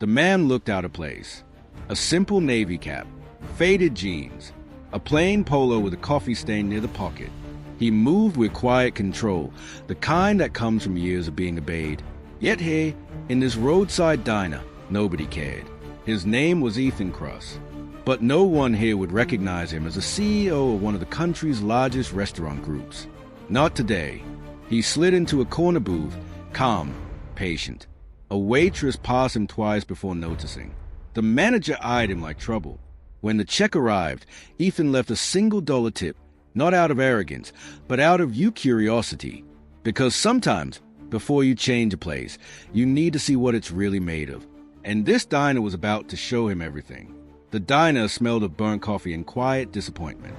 The man looked out of place. A simple navy cap, faded jeans, a plain polo with a coffee stain near the pocket. He moved with quiet control, the kind that comes from years of being obeyed. Yet here, in this roadside diner, nobody cared. His name was Ethan Cross, but no one here would recognize him as a CEO of one of the country's largest restaurant groups. Not today. He slid into a corner booth, calm, patient. A waitress passed him twice before noticing. The manager eyed him like trouble. When the check arrived, Ethan left a $1 tip, not out of arrogance, but out of curiosity. Because sometimes, before you change a place, you need to see what it's really made of. And this diner was about to show him everything. The diner smelled of burnt coffee and quiet disappointment.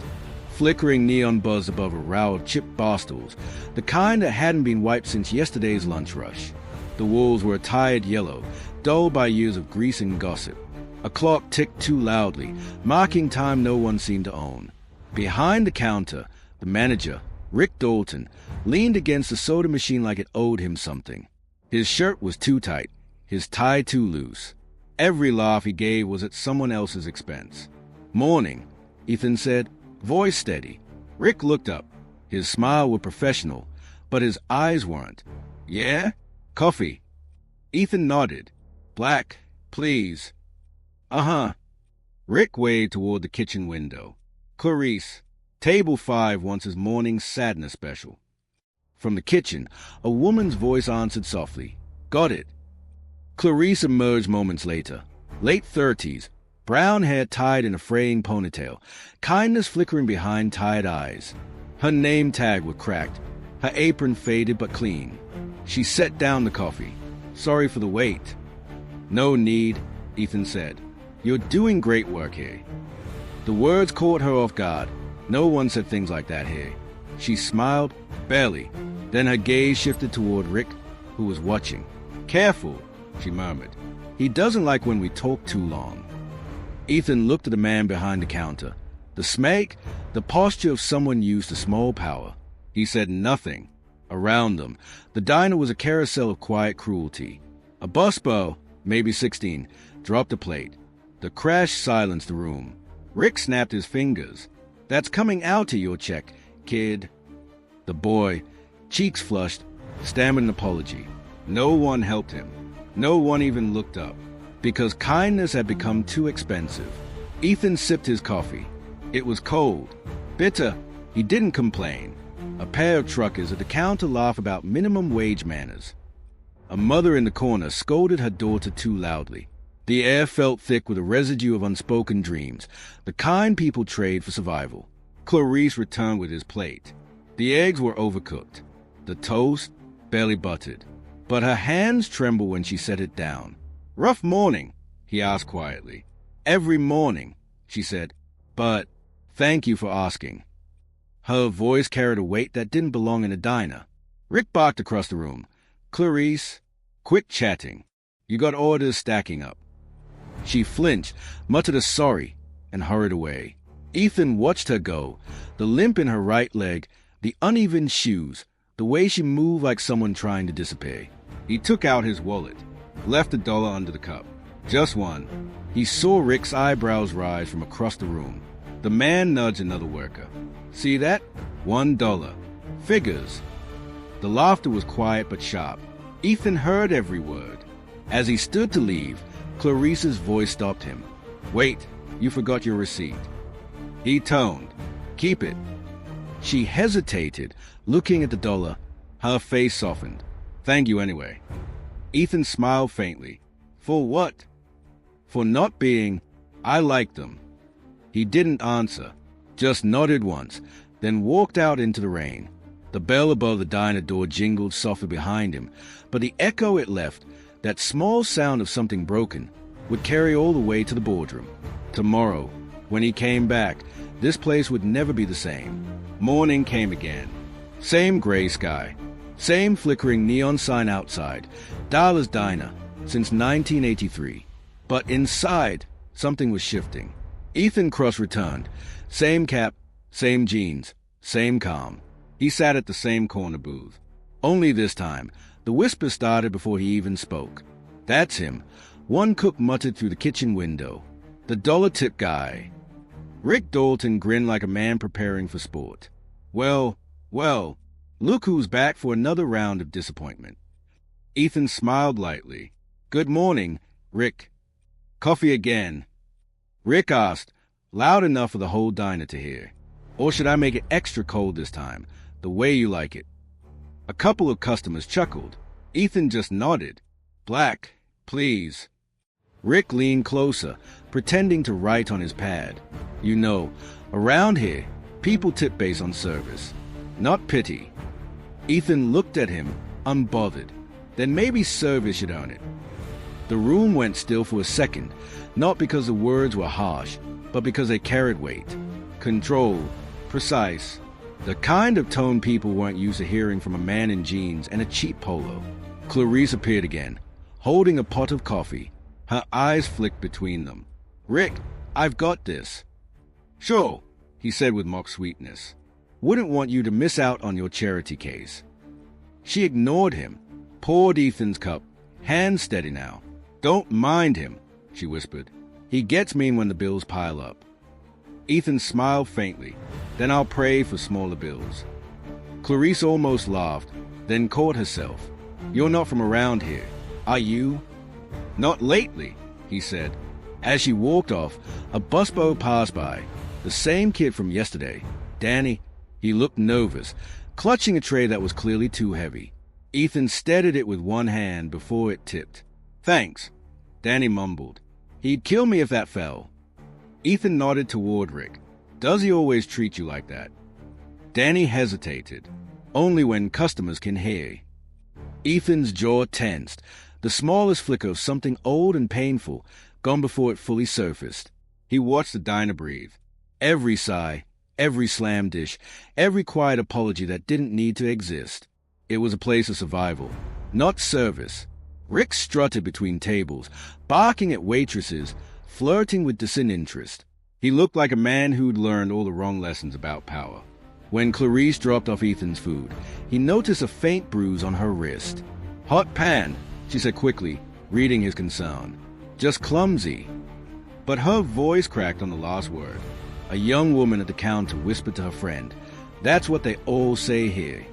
Flickering neon buzzed above a row of chipped bar stools, the kind that hadn't been wiped since yesterday's lunch rush. The walls were a tired yellow, dulled by years of grease and gossip. A clock ticked too loudly, marking time no one seemed to own. Behind the counter, the manager, Rick Dalton, leaned against the soda machine like it owed him something. His shirt was too tight, his tie too loose. Every laugh he gave was at someone else's expense. "Morning," Ethan said, voice steady. Rick looked up. His smile was professional, but his eyes weren't. "Yeah? Coffee?" Ethan nodded. "Black, please." "Uh-huh." Rick waved toward the kitchen window. "Clarice, table 5 wants his morning sadness special." From the kitchen, a woman's voice answered softly. "Got it." Clarice emerged moments later. Late 30s, brown hair tied in a fraying ponytail, kindness flickering behind tired eyes. Her name tag was cracked, her apron faded but clean. She set down the coffee. "Sorry for the wait." "No need," Ethan said. "You're doing great work here." The words caught her off guard. No one said things like that here. She smiled, barely. Then her gaze shifted toward Rick, who was watching. "Careful," she murmured. "He doesn't like when we talk too long." Ethan looked at the man behind the counter. The smirk, the posture of someone used to small power. He said nothing. Around them, the diner was a carousel of quiet cruelty. A busboy, maybe 16, dropped a plate. The crash silenced the room. Rick snapped his fingers. "That's coming out of your check, kid." The boy, cheeks flushed, stammered an apology. No one helped him. No one even looked up, because kindness had become too expensive. Ethan sipped his coffee. It was cold, bitter. He didn't complain. A pair of truckers at the counter laughed about minimum wage manners. A mother in the corner scolded her daughter too loudly. The air felt thick with a residue of unspoken dreams, the kind people trade for survival. Clarice returned with his plate. The eggs were overcooked, the toast barely buttered, but her hands trembled when she set it down. "Rough morning?" he asked quietly. "Every morning," she said, "but thank you for asking." Her voice carried a weight that didn't belong in a diner. Rick barked across the room. "Clarice, quit chatting. You got orders stacking up." She flinched, muttered a sorry, and hurried away. Ethan watched her go, the limp in her right leg, the uneven shoes, the way she moved like someone trying to disappear. He took out his wallet, left $1 under the cup. Just one. He saw Rick's eyebrows rise from across the room. The man nudged another worker. "See that? $1. Figures." The laughter was quiet but sharp. Ethan heard every word. As he stood to leave, Clarice's voice stopped him. "Wait, you forgot your receipt." He toned. "Keep it." She hesitated, looking at the dollar. Her face softened. "Thank you anyway." Ethan smiled faintly. "For what?" "For not being. I liked them." He didn't answer, just nodded once, then walked out into the rain. The bell above the diner door jingled softly behind him, but the echo it left, that small sound of something broken, would carry all the way to the boardroom. Tomorrow, when he came back, this place would never be the same. Morning came again. Same gray sky. Same flickering neon sign outside. Darla's Diner, since 1983. But inside, something was shifting. Ethan Cross returned. Same cap, same jeans, same calm. He sat at the same corner booth. Only this time, the whisper started before he even spoke. "That's him. One cook muttered through the kitchen window, "The dollar tip guy." Rick Dalton grinned like a man preparing for sport. Well, look who's back for another round of disappointment. Ethan smiled lightly. "Good morning, Rick. Coffee again?" Rick asked, loud enough for the whole diner to hear. "Or should I make it extra cold this time, the way you like it?" A couple of customers chuckled. Ethan just nodded. "Black, please." Rick leaned closer, pretending to write on his pad. "You know, around here, people tip based on service, not pity." Ethan looked at him, unbothered. Then maybe service should earn it. The room went still for a second, not because the words were harsh, but because they carried weight. Controlled, precise. The kind of tone people weren't used to hearing from a man in jeans and a cheap polo. Clarice appeared again, holding a pot of coffee. Her eyes flicked between them. "Rick, I've got this." "Sure," he said with mock sweetness. "Wouldn't want you to miss out on your charity case." She ignored him, poured Ethan's cup, hands steady now. "Don't mind him," she whispered. "He gets mean when the bills pile up." Ethan smiled faintly. "Then I'll pray for smaller bills." Clarice almost laughed, then caught herself. "You're not from around here, are you?" "Not lately," he said. As she walked off, a busboy passed by, the same kid from yesterday, Danny. He looked nervous, clutching a tray that was clearly too heavy. Ethan steadied it with one hand before it tipped. "Thanks," Danny mumbled. "He'd kill me if that fell." Ethan nodded toward Rick. "Does he always treat you like that?" Danny hesitated. "Only when customers can hear." Ethan's jaw tensed, the smallest flicker of something old and painful gone before it fully surfaced. He watched the diner breathe. Every sigh, every slam dish, every quiet apology that didn't need to exist. It was a place of survival, not service. Rick strutted between tables, barking at waitresses, flirting with disinterest. He looked like a man who'd learned all the wrong lessons about power. When Clarice dropped off Ethan's food, he noticed a faint bruise on her wrist. "Hot pan," she said quickly, reading his concern. "Just clumsy." But her voice cracked on the last word. A young woman at the counter whispered to her friend, "That's what they all say here."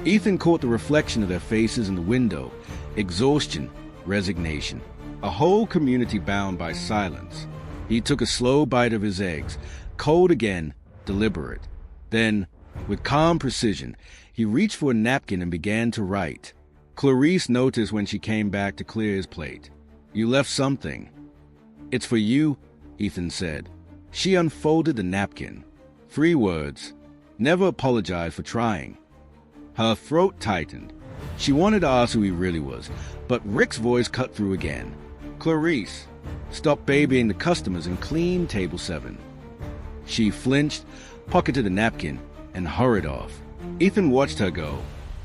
Ethan caught the reflection of their faces in the window. Exhaustion, resignation. A whole community bound by silence. He took a slow bite of his eggs, cold again, deliberate. Then, with calm precision, he reached for a napkin and began to write. Clarice noticed when she came back to clear his plate. "You left something." "It's for you," Ethan said. She unfolded the napkin. 3 words. "Never apologize for trying." Her throat tightened. She wanted to ask who he really was, but Rick's voice cut through again. "Clarice, stop babying the customers and clean table 7. She flinched, pocketed the napkin, and hurried off. Ethan watched her go.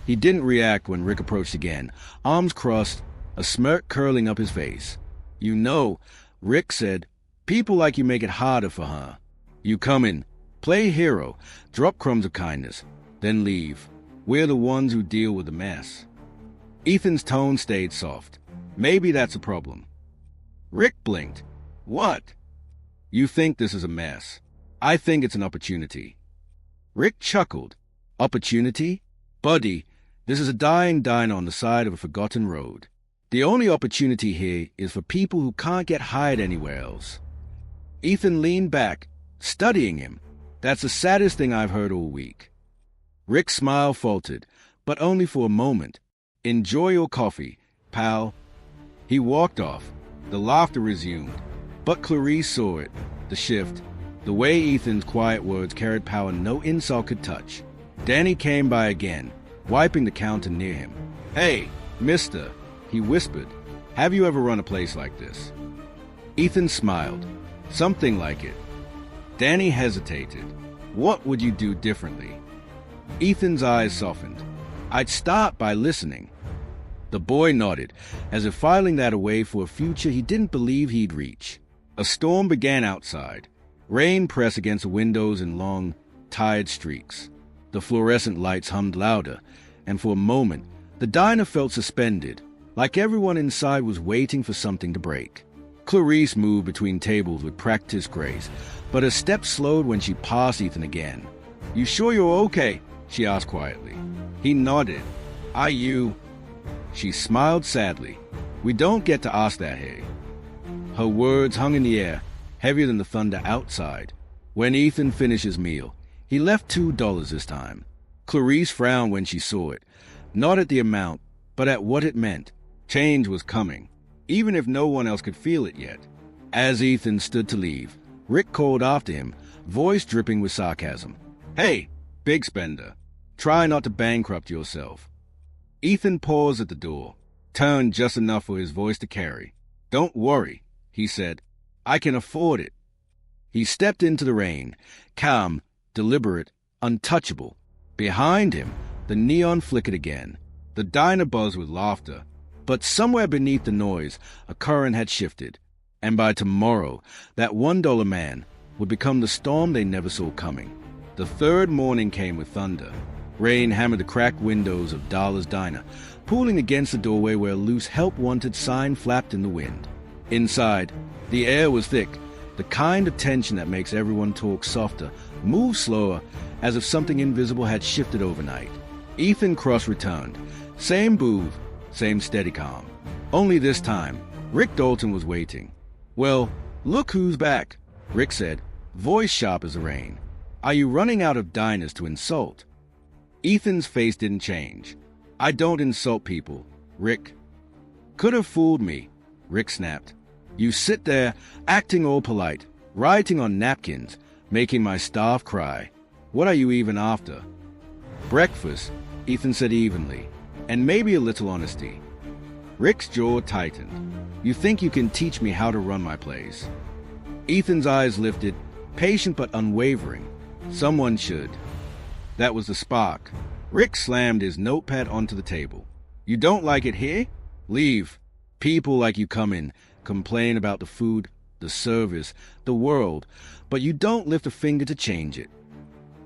He didn't react when Rick approached again, arms crossed, a smirk curling up his face. "You know," Rick said, "people like you make it harder for her. You come in, play hero, drop crumbs of kindness, then leave. We're the ones who deal with the mess." Ethan's tone stayed soft. "Maybe that's a problem." Rick blinked. "What?" "You think this is a mess. I think it's an opportunity." Rick chuckled. "Opportunity? Buddy, this is a dying diner on the side of a forgotten road. The only opportunity here is for people who can't get hired anywhere else." Ethan leaned back, studying him. "That's the saddest thing I've heard all week." Rick's smile faltered, but only for a moment. "Enjoy your coffee, pal." He walked off. The laughter resumed. But Clarice saw it, the shift, the way Ethan's quiet words carried power no insult could touch. Danny came by again, wiping the counter near him. "Hey, mister," he whispered. "Have you ever run a place like this?" Ethan smiled. "Something like it." Danny hesitated. "What would you do differently?" Ethan's eyes softened. "I'd start by listening." The boy nodded, as if filing that away for a future he didn't believe he'd reach. A storm began outside. Rain pressed against the windows in long, tired streaks. The fluorescent lights hummed louder, and for a moment, the diner felt suspended, like everyone inside was waiting for something to break. Clarice moved between tables with practiced grace, but her steps slowed when she passed Ethan again. "You sure you're okay?" she asked quietly. He nodded. "Are you?" She smiled sadly. "We don't get to ask that here." Her words hung in the air, heavier than the thunder outside. When Ethan finished his meal, he left $2 this time. Clarice frowned when she saw it, not at the amount, but at what it meant. Change was coming, even if no one else could feel it yet. As Ethan stood to leave, Rick called after him, voice dripping with sarcasm. "Hey, big spender, try not to bankrupt yourself." Ethan paused at the door, turned just enough for his voice to carry. "Don't worry," he said. "I can afford it." He stepped into the rain, calm, deliberate, untouchable. Behind him, the neon flickered again. The diner buzzed with laughter. But somewhere beneath the noise, a current had shifted. And by tomorrow, that $1 man would become the storm they never saw coming. The third morning came with thunder. Rain hammered the cracked windows of Darla's diner, pooling against the doorway where a loose help-wanted sign flapped in the wind. Inside, the air was thick, the kind of tension that makes everyone talk softer, move slower, as if something invisible had shifted overnight. Ethan Cross returned. Same booth, same steady calm. Only this time, Rick Dalton was waiting. "Well, look who's back," Rick said, voice sharp as the rain. "Are you running out of diners to insult?" Ethan's face didn't change. "I don't insult people, Rick." "Could have fooled me," Rick snapped. "You sit there, acting all polite, writing on napkins, making my staff cry. What are you even after?" "Breakfast," Ethan said evenly, "and maybe a little honesty." Rick's jaw tightened. "You think you can teach me how to run my place?" Ethan's eyes lifted, patient but unwavering. "Someone should." That was the spark. Rick slammed his notepad onto the table. "You don't like it here? Leave. People like you come in, complain about the food, the service, the world, but you don't lift a finger to change it."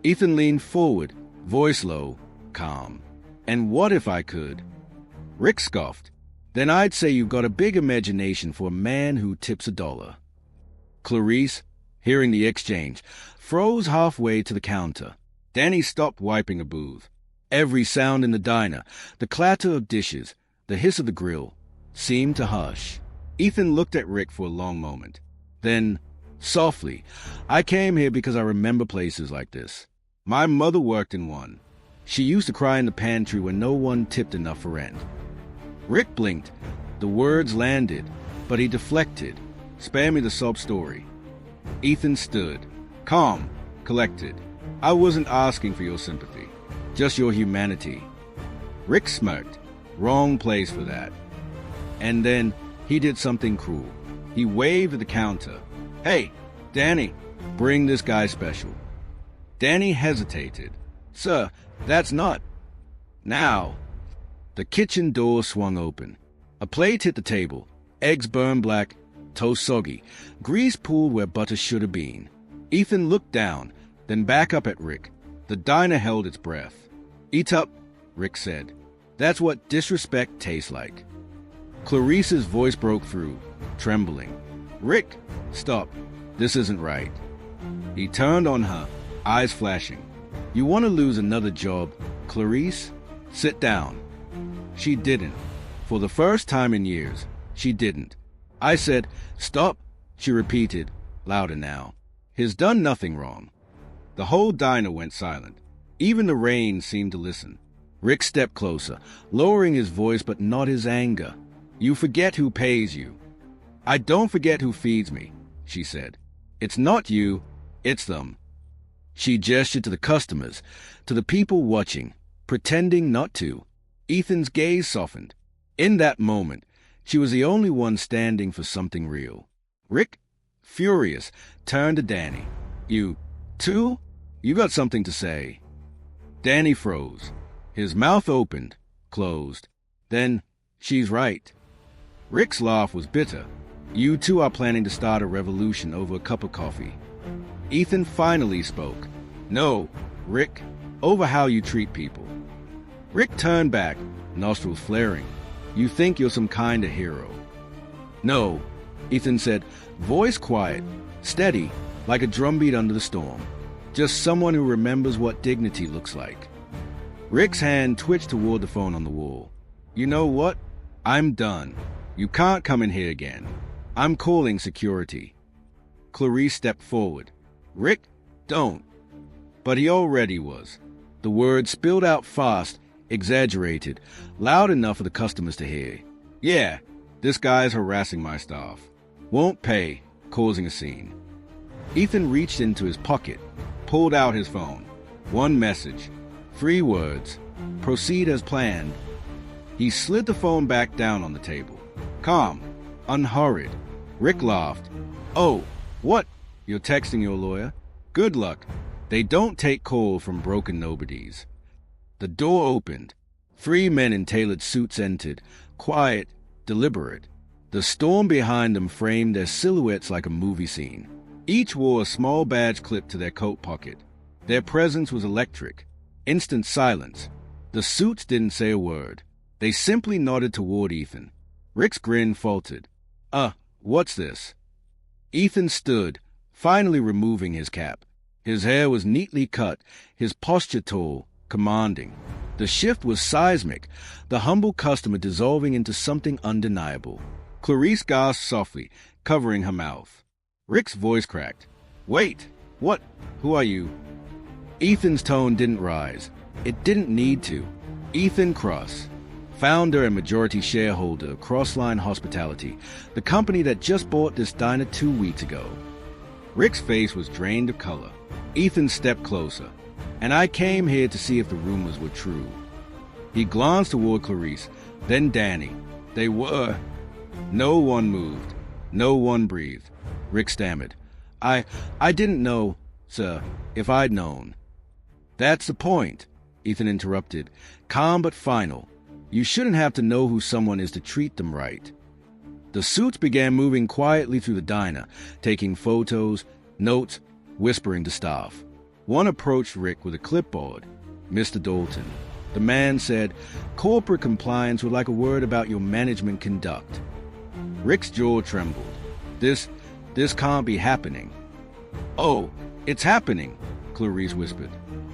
Ethan leaned forward, voice low, calm. "And what if I could?" Rick scoffed. "Then I'd say you've got a big imagination for a man who tips $1. Clarice, hearing the exchange, froze halfway to the counter. Danny stopped wiping a booth. Every sound in the diner, the clatter of dishes, the hiss of the grill, seemed to hush. Ethan looked at Rick for a long moment. Then, softly, "I came here because I remember places like this. My mother worked in one. She used to cry in the pantry when no one tipped enough for rent." Rick blinked. The words landed, but he deflected. "Spare me the sob story." Ethan stood, calm, collected. "I wasn't asking for your sympathy, just your humanity." Rick smirked. Wrong place for that. And then he did something cruel. He waved at the counter. "Hey, Danny, bring this guy special." Danny hesitated. "Sir, that's not." "Now." The kitchen door swung open. A plate hit the table. Eggs burned black, toast soggy, grease pooled where butter should have been. Ethan looked down, then back up at Rick. The diner held its breath. "Eat up," Rick said. "That's what disrespect tastes like." Clarice's voice broke through, trembling. "Rick, stop. This isn't right." He turned on her, eyes flashing. "You want to lose another job, Clarice? Sit down." She didn't. For the first time in years, she didn't. "I said, stop," she repeated, louder now. "He's done nothing wrong." The whole diner went silent. Even the rain seemed to listen. Rick stepped closer, lowering his voice but not his anger. "You forget who pays you." "I don't forget who feeds me," she said. "It's not you, it's them." She gestured to the customers, to the people watching, pretending not to. Ethan's gaze softened. In that moment, she was the only one standing for something real. Rick, furious, turned to Danny. "You, too? You got something to say." Danny froze. His mouth opened, closed. Then, "She's right." Rick's laugh was bitter. "You two are planning to start a revolution over a cup of coffee." Ethan finally spoke. "No, Rick, over how you treat people." Rick turned back, nostrils flaring. You think you're some kind of hero. No, Ethan said, voice quiet, steady, like a drumbeat under the storm. Just someone who remembers what dignity looks like. Rick's hand twitched toward the phone on the wall. You know what? I'm done. You can't come in here again. I'm calling security. Clarice stepped forward. Rick, don't. But he already was. The words spilled out fast, exaggerated, loud enough for the customers to hear. Yeah, this guy's harassing my staff. Won't pay, causing a scene. Ethan reached into his pocket, pulled out his phone. One message. 3 words. Proceed as planned. He slid the phone back down on the table. Calm. Unhurried. Rick laughed. Oh, what? You're texting your lawyer? Good luck. They don't take calls from broken nobodies. The door opened. 3 men in tailored suits entered, quiet, deliberate. The storm behind them framed their silhouettes like a movie scene. Each wore a small badge clipped to their coat pocket. Their presence was electric. Instant silence. The suits didn't say a word. They simply nodded toward Ethan. Rick's grin faltered. What's this? Ethan stood, finally removing his cap. His hair was neatly cut, his posture tall, commanding. The shift was seismic, the humble customer dissolving into something undeniable. Clarice gasped softly, covering her mouth. Rick's voice cracked. Wait! What? Who are you? Ethan's tone didn't rise. It didn't need to. Ethan Cross, founder and majority shareholder of Crossline Hospitality, the company that just bought this diner 2 weeks ago. Rick's face was drained of color. Ethan stepped closer. And I came here to see if the rumors were true. He glanced toward Clarice, then Danny. They were. No one moved. No one breathed. Rick stammered. I didn't know, sir, if I'd known. That's the point, Ethan interrupted, calm but final. You shouldn't have to know who someone is to treat them right. The suits began moving quietly through the diner, taking photos, notes, whispering to staff. One approached Rick with a clipboard. Mr. Dalton. The man said, corporate compliance would like a word about your management conduct. Rick's jaw trembled. This can't be happening. Oh, it's happening, Clarice whispered.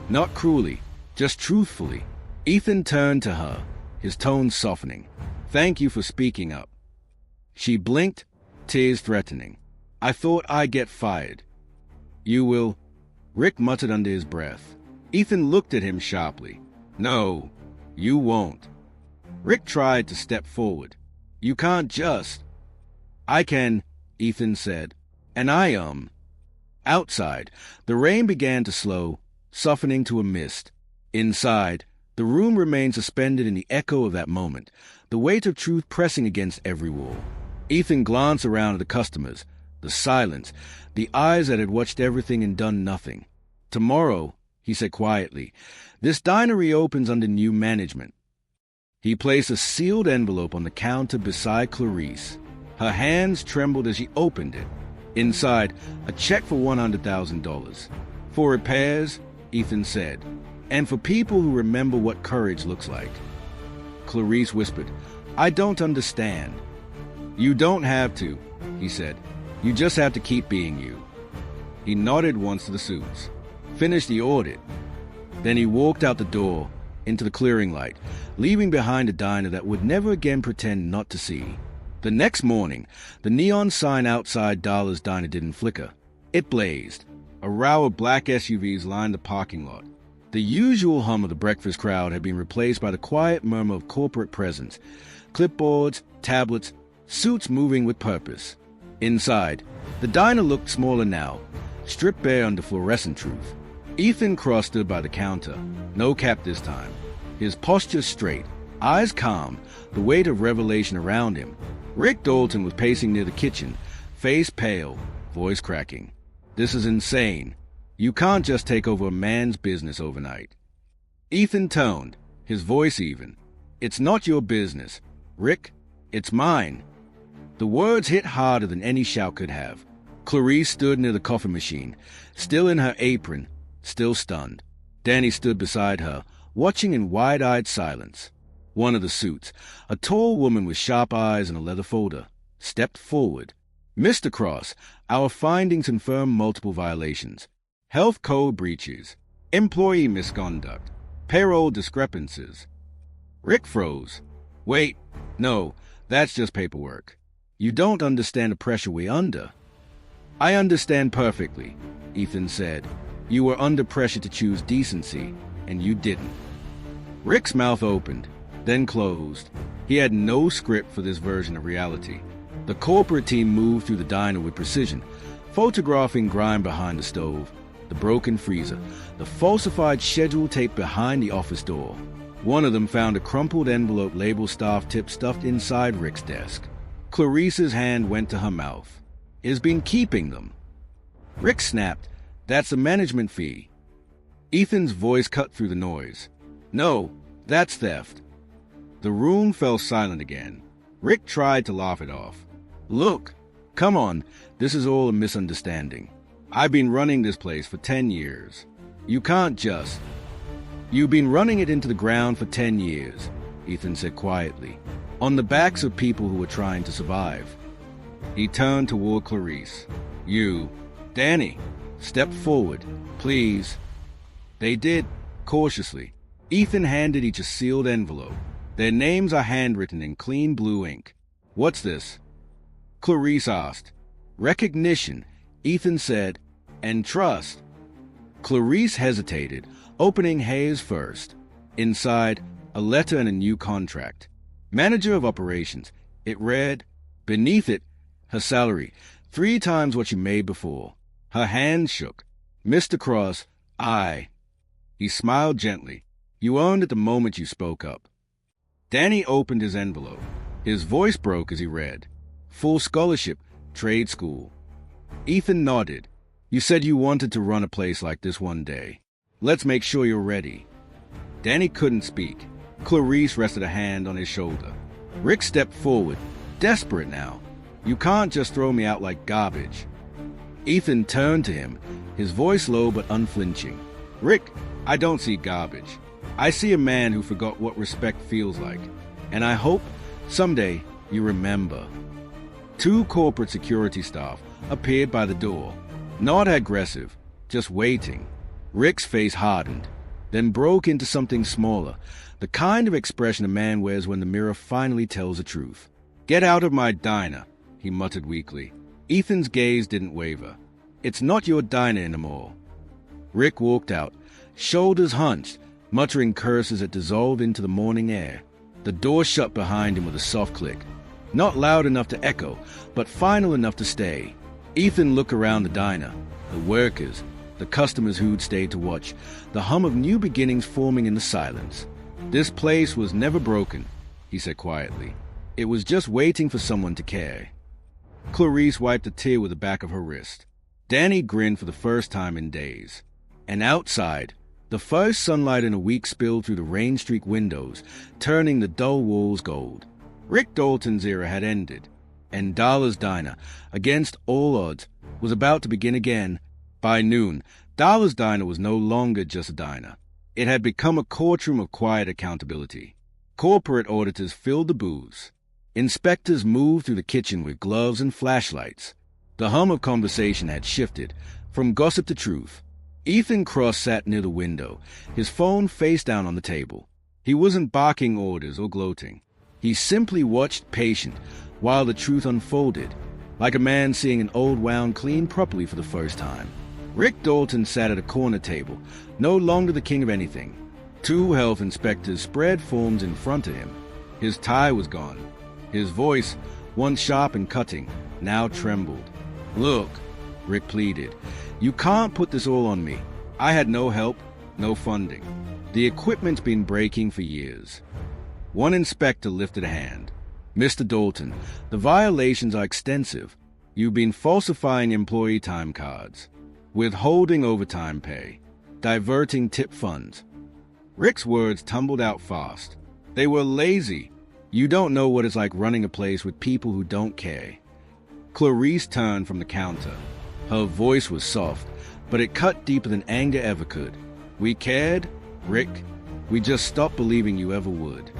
Not cruelly, just truthfully. Ethan turned to her, his tone softening. Thank you for speaking up. She blinked, tears threatening. I thought I'd get fired. You will... Rick muttered under his breath. Ethan looked at him sharply. No, you won't. Rick tried to step forward. You can't just... I can, Ethan said. And Outside, the rain began to slow, softening to a mist. Inside, the room remained suspended in the echo of that moment, the weight of truth pressing against every wall. Ethan glanced around at the customers, the silence, the eyes that had watched everything and done nothing. Tomorrow, he said quietly, this diner reopens under new management. He placed a sealed envelope on the counter beside Clarice. Her hands trembled as she opened it. Inside, a check for $100,000. For repairs, Ethan said, and for people who remember what courage looks like. Clarice whispered, I don't understand. You don't have to, he said. You just have to keep being you. He nodded once to the suits. Finished the audit. Then he walked out the door, into the clearing light, leaving behind a diner that would never again pretend not to see. The next morning, the neon sign outside Darla's diner didn't flicker. It blazed. A row of black SUVs lined the parking lot. The usual hum of the breakfast crowd had been replaced by the quiet murmur of corporate presence. Clipboards, tablets, suits moving with purpose. Inside, the diner looked smaller now, stripped bare under fluorescent truth. Ethan Cross stood by the counter, no cap this time. His posture straight, eyes calm, the weight of revelation around him. Rick Dalton was pacing near the kitchen, face pale, voice cracking. This is insane. You can't just take over a man's business overnight. Ethan toned, his voice even. It's not your business, Rick. It's mine. The words hit harder than any shout could have. Clarice stood near the coffee machine, still in her apron, still stunned. Danny stood beside her, watching in wide-eyed silence. One of the suits, a tall woman with sharp eyes and a leather folder, stepped forward. Mr. Cross, our findings confirm multiple violations. Health code breaches, employee misconduct, payroll discrepancies. Rick froze. Wait, no, that's just paperwork. You don't understand the pressure we're under. I understand perfectly, Ethan said. You were under pressure to choose decency, and you didn't. Rick's mouth opened, then closed. He had no script for this version of reality. The corporate team moved through the diner with precision, photographing grime behind the stove, the broken freezer, the falsified schedule tape behind the office door. One of them found a crumpled envelope labeled staff tip stuffed inside Rick's desk. Clarice's hand went to her mouth. Has been keeping them. Rick snapped. That's a management fee. Ethan's voice cut through the noise. No, that's theft. The room fell silent again. Rick tried to laugh it off. Look, come on, this is all a misunderstanding. I've been running this place for 10 years. You can't just... You've been running it into the ground for 10 years, Ethan said quietly, on the backs of people who were trying to survive. He turned toward Clarice. You, Danny, step forward, please. They did, cautiously. Ethan handed each a sealed envelope. Their names are handwritten in clean blue ink. What's this? Clarice asked. Recognition, Ethan said, and trust. Clarice hesitated, opening Hayes first. Inside, a letter and a new contract. Manager of operations. It read, beneath it, her salary, 3 times what she made before. Her hand shook. Mr. Cross, I. He smiled gently. You earned it the moment you spoke up. Danny opened his envelope. His voice broke as he read. Full scholarship, trade school. Ethan nodded. You said you wanted to run a place like this one day. Let's make sure you're ready. Danny couldn't speak. Clarice rested a hand on his shoulder. Rick stepped forward, desperate now. You can't just throw me out like garbage. Ethan turned to him, his voice low but unflinching. Rick, I don't see garbage. I see a man who forgot what respect feels like. And I hope, someday, you remember. 2 corporate security staff appeared by the door. Not aggressive, just waiting. Rick's face hardened, then broke into something smaller, the kind of expression a man wears when the mirror finally tells the truth. Get out of my diner, he muttered weakly. Ethan's gaze didn't waver. It's not your diner anymore. Rick walked out, shoulders hunched, muttering curses that dissolved into the morning air. The door shut behind him with a soft click. Not loud enough to echo, but final enough to stay. Ethan looked around the diner, the workers, the customers who'd stayed to watch, the hum of new beginnings forming in the silence. This place was never broken, he said quietly. It was just waiting for someone to care. Clarice wiped a tear with the back of her wrist. Danny grinned for the first time in days. And outside, the first sunlight in a week spilled through the rain-streaked windows, turning the dull walls gold. Rick Dalton's era had ended, and Darla's Diner, against all odds, was about to begin again. By noon, Darla's Diner was no longer just a diner. It had become a courtroom of quiet accountability. Corporate auditors filled the booths. Inspectors moved through the kitchen with gloves and flashlights. The hum of conversation had shifted, from gossip to truth. Ethan Cross sat near the window, his phone face down on the table. He wasn't barking orders or gloating. He simply watched patient while the truth unfolded, like a man seeing an old wound cleaned properly for the first time. Rick Dalton sat at a corner table, no longer the king of anything. 2 health inspectors spread forms in front of him. His tie was gone. His voice, once sharp and cutting, now trembled. Look, Rick pleaded, you can't put this all on me. I had no help, no funding. The equipment's been breaking for years. One inspector lifted a hand. Mr. Dalton, the violations are extensive. You've been falsifying employee time cards, withholding overtime pay, diverting tip funds. Rick's words tumbled out fast. They were lazy. You don't know what it's like running a place with people who don't care. Clarice turned from the counter. Her voice was soft, but it cut deeper than anger ever could. We cared, Rick. We just stopped believing you ever would.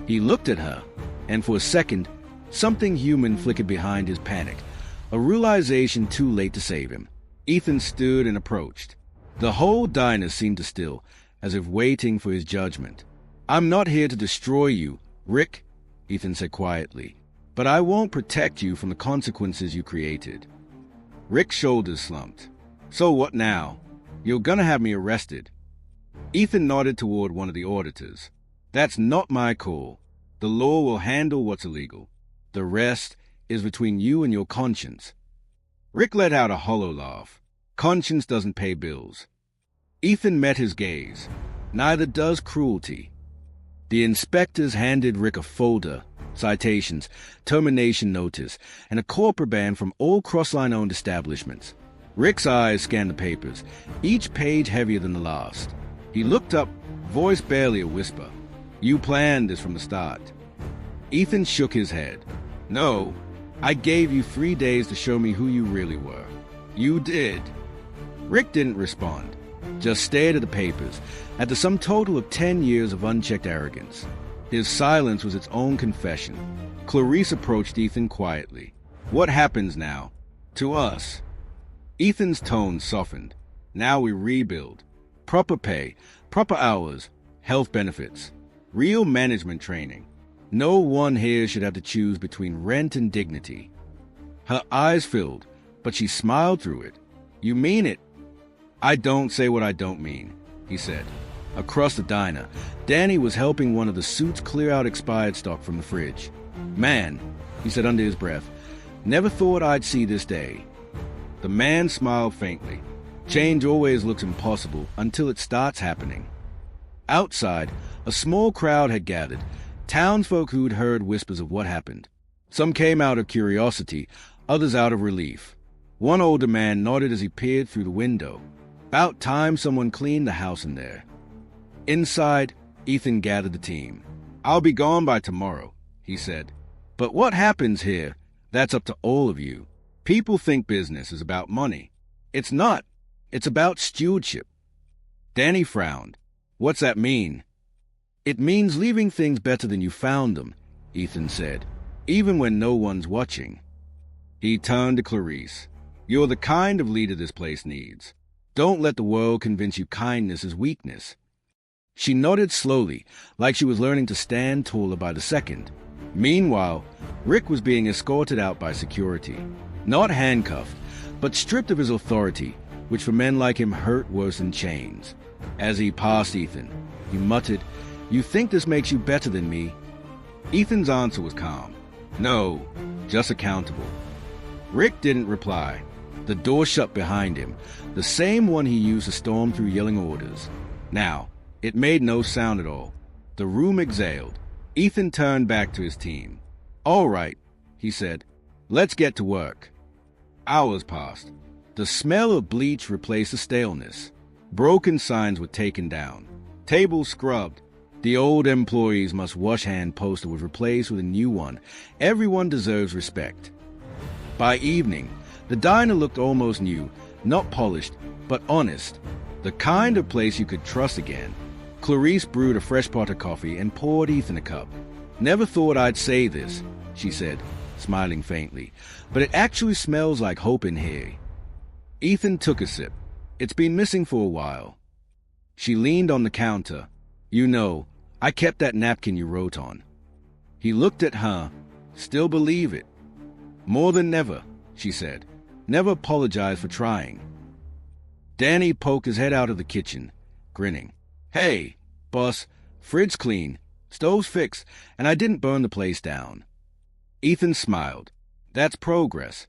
He looked at her, and for a second, something human flickered behind his panic, a realization too late to save him. Ethan stood and approached. The whole diner seemed to still, as if waiting for his judgment. "I'm not here to destroy you, Rick," Ethan said quietly, "but I won't protect you from the consequences you created." Rick's shoulders slumped. "So what now? You're gonna have me arrested." Ethan nodded toward one of the auditors. "That's not my call. The law will handle what's illegal. The rest is between you and your conscience." Rick let out a hollow laugh. "Conscience doesn't pay bills." Ethan met his gaze. "Neither does cruelty." The inspectors handed Rick a folder, citations, termination notice, and a corporate ban from all Crossline-owned establishments. Rick's eyes scanned the papers, each page heavier than the last. He looked up, voice barely a whisper. "You planned this from the start." Ethan shook his head. "No, I gave you 3 days to show me who you really were. You did." Rick didn't respond, just stared at the papers, at the sum total of 10 years of unchecked arrogance. His silence was its own confession. Clarice approached Ethan quietly. "What happens now? To us?" Ethan's tone softened. "Now we rebuild. Proper pay, proper hours, health benefits, real management training. No one here should have to choose between rent and dignity." Her eyes filled, but she smiled through it. "You mean it?" "I don't say what I don't mean," he said. Across the diner, Danny was helping one of the suits clear out expired stock from the fridge. "Man," he said under his breath, "never thought I'd see this day." The man smiled faintly. Change always looks impossible until it starts happening. Outside, a small crowd had gathered, townsfolk who'd heard whispers of what happened. Some came out of curiosity, others out of relief. One older man nodded as he peered through the window. About time someone cleaned the house in there. Inside, Ethan gathered the team. "I'll be gone by tomorrow," he said. "But what happens here, that's up to all of you. People think business is about money. It's not. It's about stewardship." Danny frowned. "What's that mean?" "It means leaving things better than you found them," Ethan said, "even when no one's watching." He turned to Clarice. "You're the kind of leader this place needs. Don't let the world convince you kindness is weakness." She nodded slowly, like she was learning to stand taller by the second. Meanwhile, Rick was being escorted out by security. Not handcuffed, but stripped of his authority, which for men like him hurt worse than chains. As he passed Ethan, he muttered, "You think this makes you better than me?" Ethan's answer was calm. "No, just accountable." Rick didn't reply. The door shut behind him, the same one he used to storm through yelling orders. Now, it made no sound at all. The room exhaled. Ethan turned back to his team. "All right," he said. "Let's get to work." Hours passed. The smell of bleach replaced the staleness. Broken signs were taken down. Tables scrubbed. The old employees must wash hand poster was replaced with a new one. Everyone deserves respect. By evening, the diner looked almost new, not polished, but honest. The kind of place you could trust again. Clarice brewed a fresh pot of coffee and poured Ethan a cup. "Never thought I'd say this," she said, smiling faintly, "but it actually smells like hope in here." Ethan took a sip. "It's been missing for a while." She leaned on the counter. "You know, I kept that napkin you wrote on." He looked at her. "Still believe it?" "More than never," she said. "Never apologize for trying." Danny poked his head out of the kitchen, grinning. "Hey, boss, fridge clean, stove's fixed, and I didn't burn the place down." Ethan smiled. "That's progress."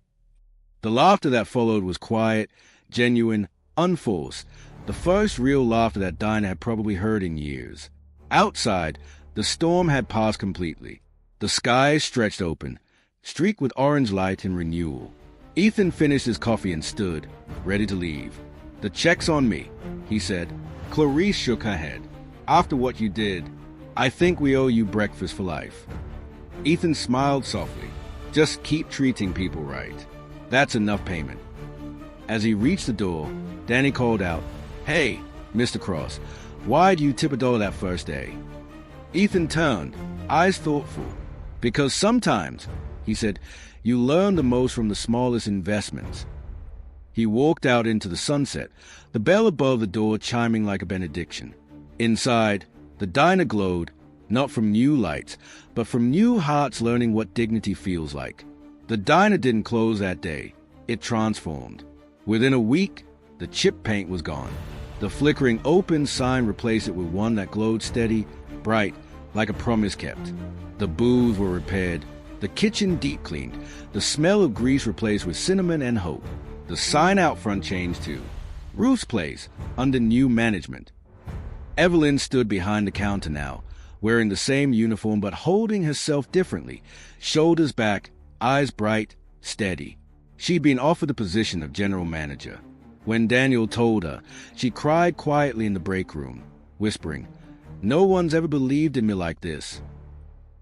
The laughter that followed was quiet, genuine, unforced, the first real laughter that Dinah had probably heard in years. Outside, the storm had passed completely. The sky stretched open, streaked with orange light and renewal. Ethan finished his coffee and stood, ready to leave. "The check's on me," he said. Clarice shook her head. "After what you did, I think we owe you breakfast for life." Ethan smiled softly. "Just keep treating people right. That's enough payment." As he reached the door, Danny called out, "Hey, Mr. Cross, why do you tip $1 that first day?" Ethan turned, eyes thoughtful. Because sometimes, he said, you learn the most from the smallest investments. He walked out into the sunset, the bell above the door chiming like a benediction. Inside, the diner glowed, not from new lights, but from new hearts learning what dignity feels like. The diner didn't close that day. It transformed. Within a week, the chip paint was gone. The flickering open sign replaced it with one that glowed steady, bright, like a promise kept. The booths were repaired, the kitchen deep cleaned, the smell of grease replaced with cinnamon and hope. The sign out front changed too. Ruth's Place, under new management. Evelyn stood behind the counter now, wearing the same uniform but holding herself differently, shoulders back, eyes bright, steady. She'd been offered the position of general manager. When Daniel told her, she cried quietly in the break room, whispering, "No one's ever believed in me like this."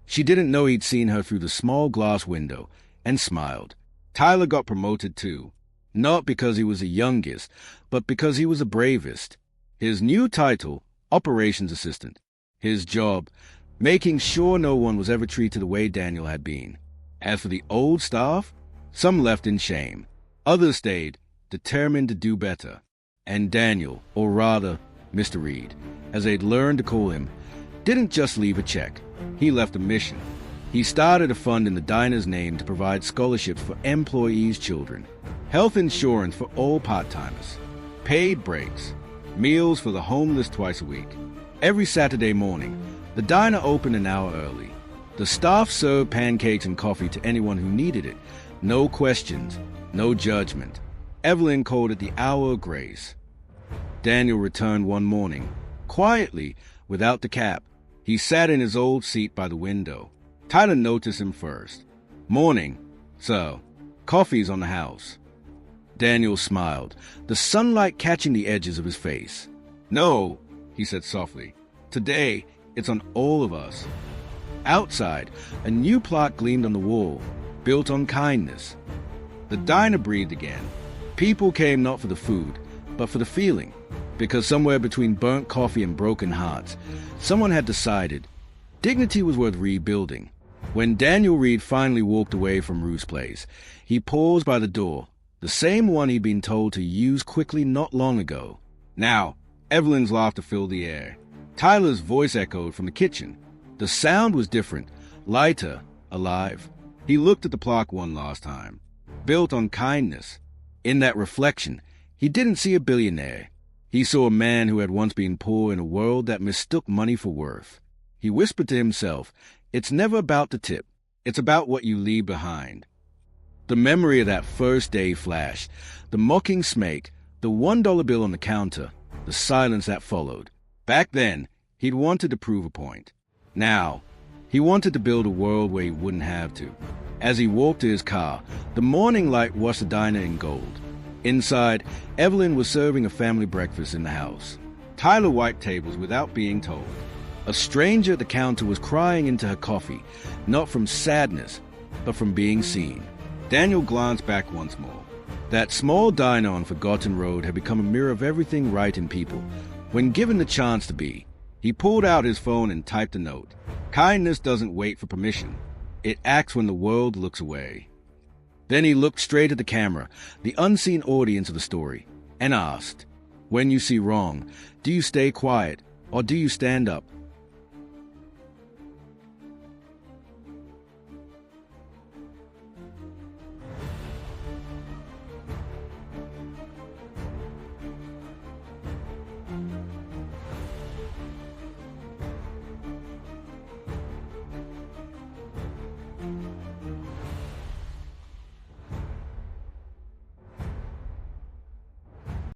She didn't know he'd seen her through the small glass window, and smiled. Tyler got promoted too, not because he was the youngest, but because he was the bravest. His new title, operations assistant. His job, making sure no one was ever treated the way Daniel had been. As for the old staff, some left in shame. Others stayed, determined to do better. And Daniel, or rather, Mr. Reed, as they'd learned to call him, didn't just leave a check. He left a mission. He started a fund in the diner's name to provide scholarships for employees' children, health insurance for all part-timers, paid breaks, meals for the homeless twice a week. Every Saturday morning, the diner opened an hour early. The staff served pancakes and coffee to anyone who needed it. No questions, no judgment. Evelyn called it the hour of grace. Daniel returned one morning, quietly, without the cap. He sat in his old seat by the window. Tyler noticed him first. "Morning, sir. Coffee's on the house." Daniel smiled, the sunlight catching the edges of his face. "No," he said softly. "Today, it's on all of us." Outside, a new plaque gleamed on the wall, built on kindness. The diner breathed again. People came not for the food, but for the feeling, because somewhere between burnt coffee and broken hearts, someone had decided dignity was worth rebuilding. When Daniel Reed finally walked away from Ruth's Place, he paused by the door, the same one he'd been told to use quickly not long ago. Now, Evelyn's laughter filled the air. Tyler's voice echoed from the kitchen. The sound was different, lighter, alive. He looked at the plaque one last time. Built on kindness. In that reflection, he didn't see a billionaire. He saw a man who had once been poor in a world that mistook money for worth. He whispered to himself, "It's never about the tip. It's about what you leave behind." The memory of that first day flashed. The mocking smack, the $1 bill on the counter, the silence that followed. Back then, he'd wanted to prove a point. Now, he wanted to build a world where he wouldn't have to. As he walked to his car, the morning light washed the diner in gold. Inside, Evelyn was serving a family breakfast in the house. Tyler wiped tables without being told. A stranger at the counter was crying into her coffee, not from sadness, but from being seen. Daniel glanced back once more. That small diner on Forgotten Road had become a mirror of everything right in people, when given the chance to be. He pulled out his phone and typed a note. Kindness doesn't wait for permission. It acts when the world looks away. Then he looked straight at the camera, the unseen audience of the story, and asked, "When you see wrong, do you stay quiet, or do you stand up?"